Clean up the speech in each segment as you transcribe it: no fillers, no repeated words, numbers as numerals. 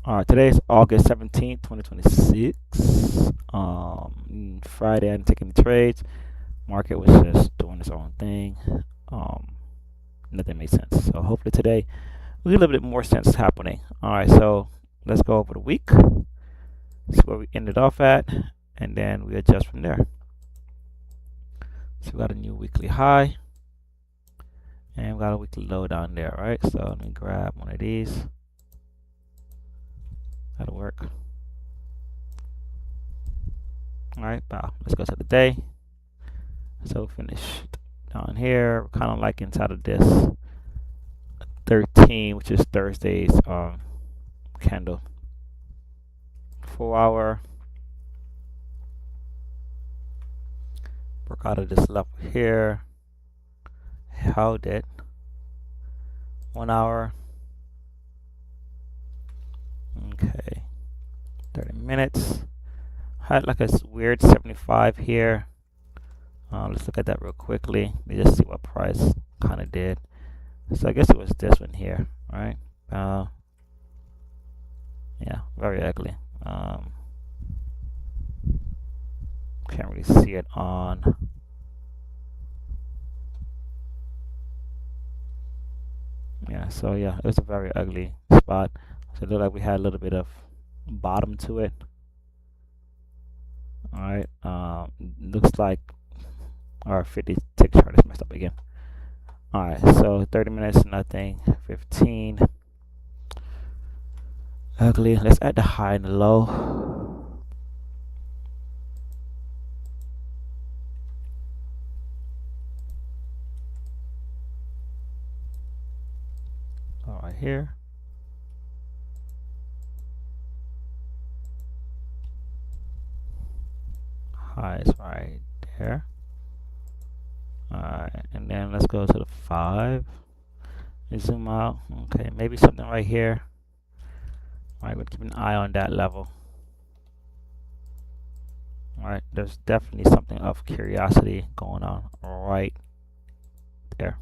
Today is August 17th, 2026. Friday, I didn't take any trades. Market was just doing its own thing. Um, Nothing made sense. So hopefully today we get a little bit more sense happening. All right, so let's go over the week, see where we ended off at, and then we adjust from there. So we got a new weekly high, and we got a weekly low down there, right? So let me grab one of these. That'll work. All right, now let's go to the day. So finished down here, kind of like inside of this 13, which is Thursday's candle. 4 hour, broke out of this level here, held it. 1 hour, okay, 30 minutes. Had like a weird 75 here. Let's look at that real quickly. Let me just see what price kind of did. So I guess it was this one here, right? Yeah, very ugly. Can't really see it on. Yeah, so yeah, it was a very ugly spot. So it looked like we had a little bit of bottom to it. All right. Looks like our 50 tick chart is messed up again. All right, so 30 minutes, nothing. 15. Ugly. Let's add the high and the low. All right, here. High is right there. All right, and then let's go to the 5. Zoom out. Okay, maybe something right here. All right, we'll keep an eye on that level. All right, there's definitely something of curiosity going on right there.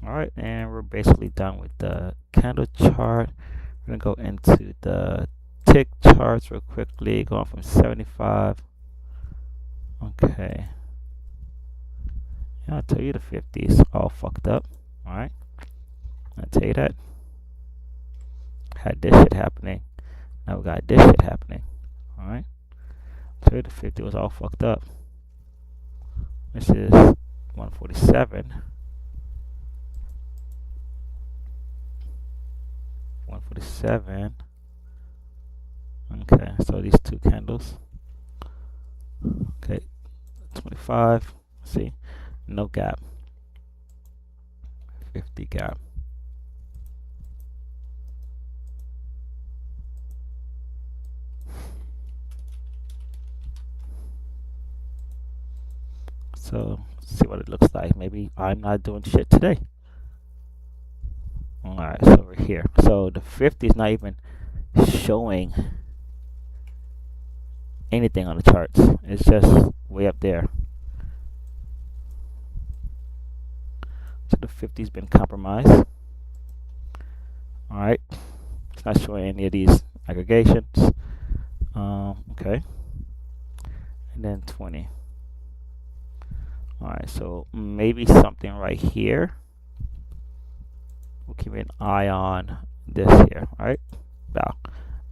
All right, and we're basically done with the candle chart. We're gonna go into the tick charts real quickly, going from 75. Okay. Yeah, I'll tell you the 50s all fucked up. All right, I'll tell you that. Had this shit happening. Now we got this shit happening. All right. I'll tell you the 50 was all fucked up. This is 147. 147. Okay, so these two candles. Okay, 25. See, no gap. 50 gap. So see what it looks like. Maybe I'm not doing shit today. All right, so over here. So the 50 is not even showing anything on the charts. It's just way up there. So the 50's been compromised. All right, it's not showing any of these aggregations. Okay, and then 20. All right, so maybe something right here. We'll keep an eye on this here. All right, bow.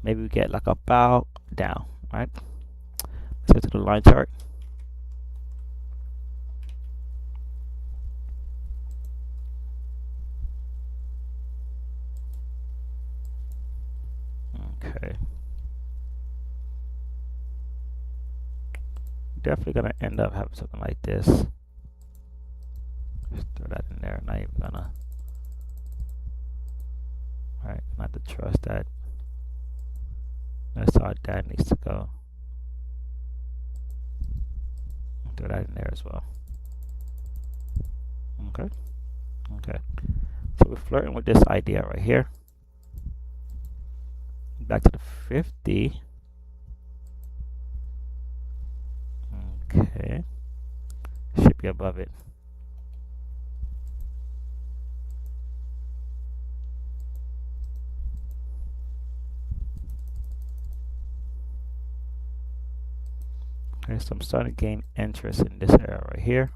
Maybe we get like a bow down. All right, let's go to the line chart. Okay. Definitely gonna end up having something like this. Just throw that in there. Not even gonna. Alright, not to trust that. That's how that needs to go. Throw that in there as well. Okay. Okay. So we're flirting with this idea right here. Back to the 50. Okay. Should be above it. Okay, so I'm starting to gain interest in this area right here.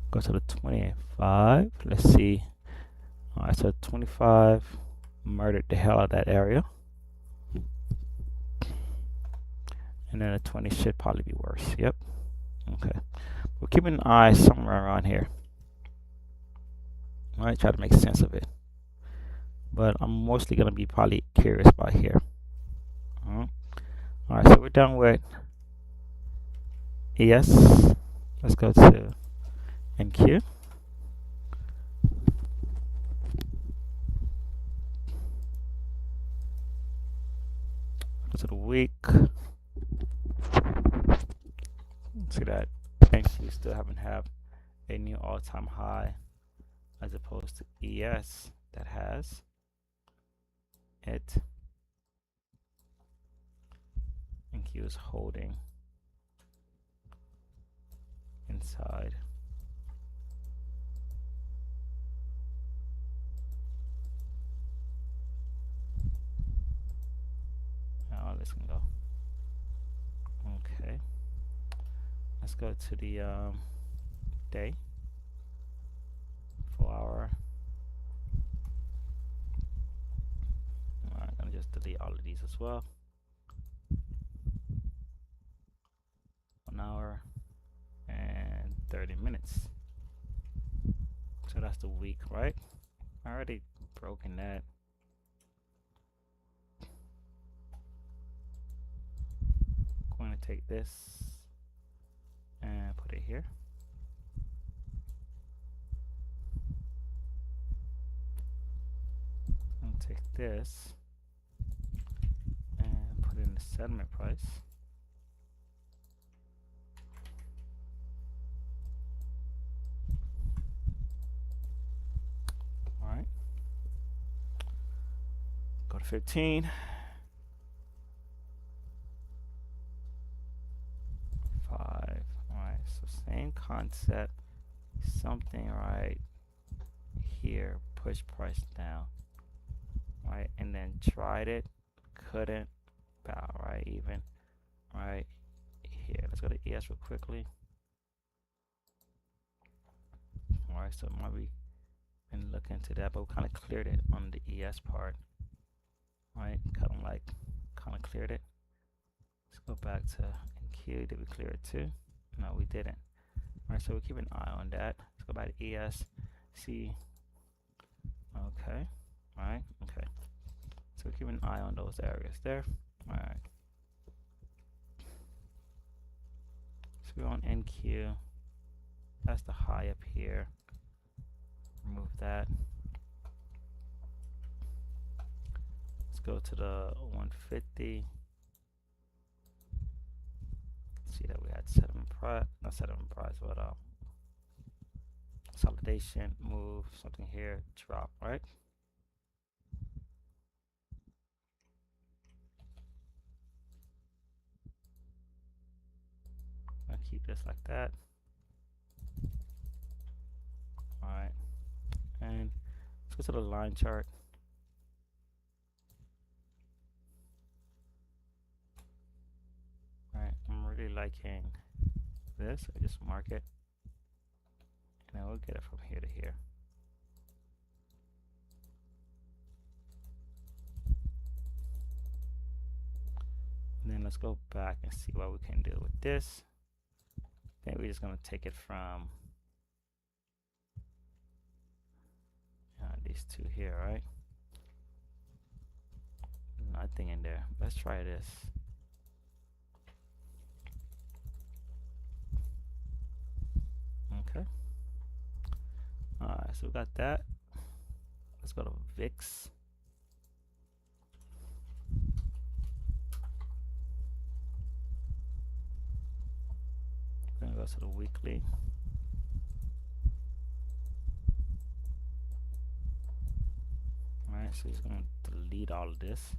Go to the 25. Let's see. All right, so 25 murdered the hell out of that area. And then a 20 should probably be worse. Yep. Okay. We're keeping an eye somewhere around here. All right, try to make sense of it. But I'm mostly going to be probably curious about here. All right, so we're done with ES. Let's go to NQ. Go to the week. See that NQ still haven't have a new all-time high as opposed to ES that has it. NQ is holding inside. Now this can go. Okay. Let's go to the day. 4 hour. I'm gonna just delete all of these as well. 1 hour and 30 minutes. So that's the week, right? I already broken that. Going to take this and put it here. And take this and put in the settlement price. All right. Go to 15. 5. All right. So same concept. Something right here. Push price down. Right, and then tried it, couldn't, bow right even, right here. Let's go to ES real quickly. All right, so might be been looking into that, but we kind of cleared it on the ES part, right? Kind of cleared it. Let's go back to NQ. Did we clear it too? No, we didn't. All right, so we keep an eye on that. Let's go back to ES. See. Okay. All right. Okay. So keep an eye on those areas there. All right. So we're on NQ. That's the high up here. Remove that. Let's go to the 150. See that we had settlement price, not settlement price, but consolidation, move, something here, drop, right? I'll keep this like that. All right, and let's go to the line chart. All right, I'm really liking this. I just mark it, and then we'll get it from here to here. And then let's go back and see what we can do with this. Then we're just gonna take it from these two here, right? Nothing in there. Let's try this. Okay. Alright, so we got that. Let's go to VIX. We're gonna go to the weekly. Alright, so he's gonna delete all of this.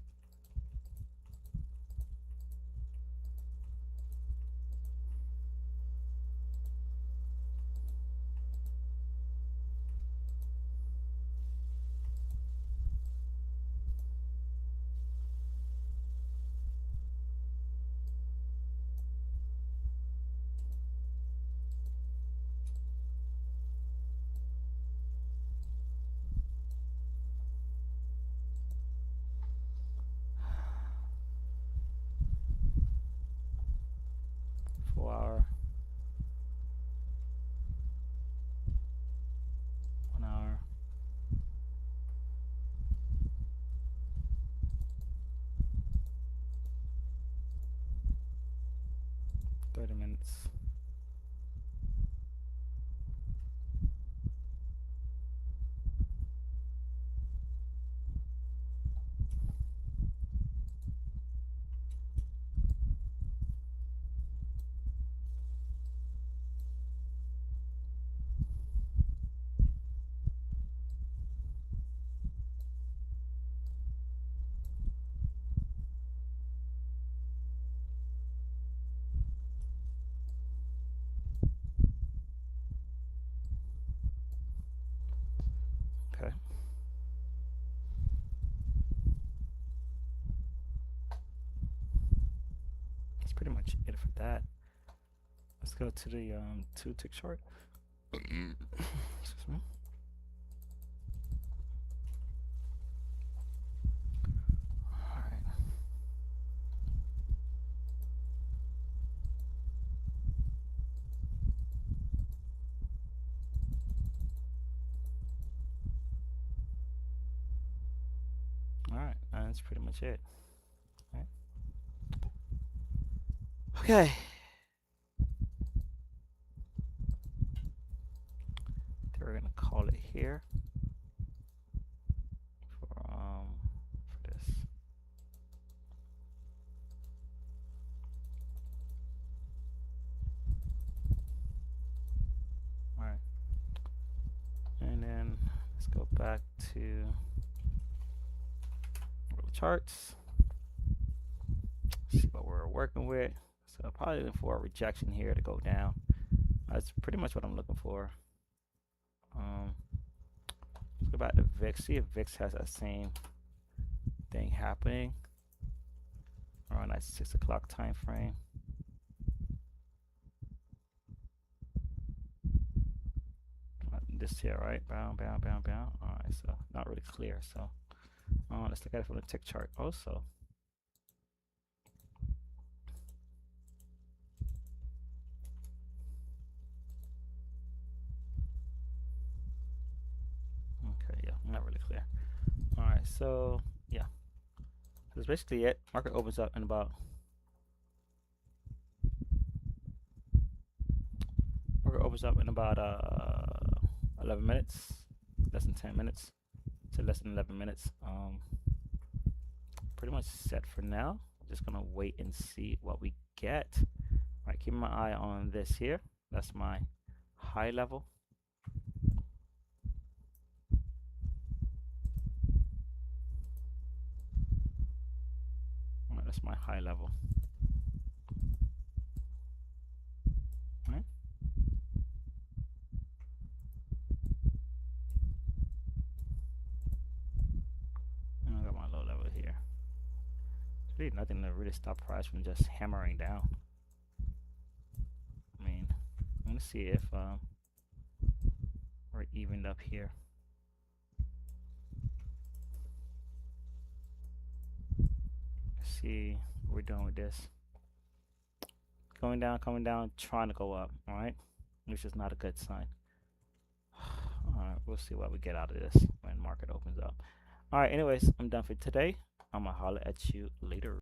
Okay. That's pretty much it for that. Let's go to the 2-tick chart. Excuse me. All right. All right. That's pretty much it. All right. Okay. We're gonna call it here for this. All right. And then let's go back to charts. See what we're working with. So probably looking for a rejection here to go down. That's pretty much what I'm looking for. Let's go back to VIX. See if VIX has that same thing happening around that 6 o'clock time frame. This here, right? Bound. All right, so not really clear. So let's look at it from the tick chart also. Okay, yeah, not really clear. All right, so yeah, that's basically it. Market opens up in about 11 minutes, less than 10 minutes to less than 11 minutes. Pretty much set for now. Just gonna wait and see what we get. All right, keep my eye on this here. That's my high level. All right, that's my high level. All right. And I got my low level here. There's really nothing to really stop price from just hammering down. I mean, I'm gonna see if we're evened up here. Let's see what we're doing with this. Going down, trying to go up. All right, which is not a good sign. All right, we'll see what we get out of this when market opens up. All right, anyways, I'm done for today. I'm gonna holler at you later.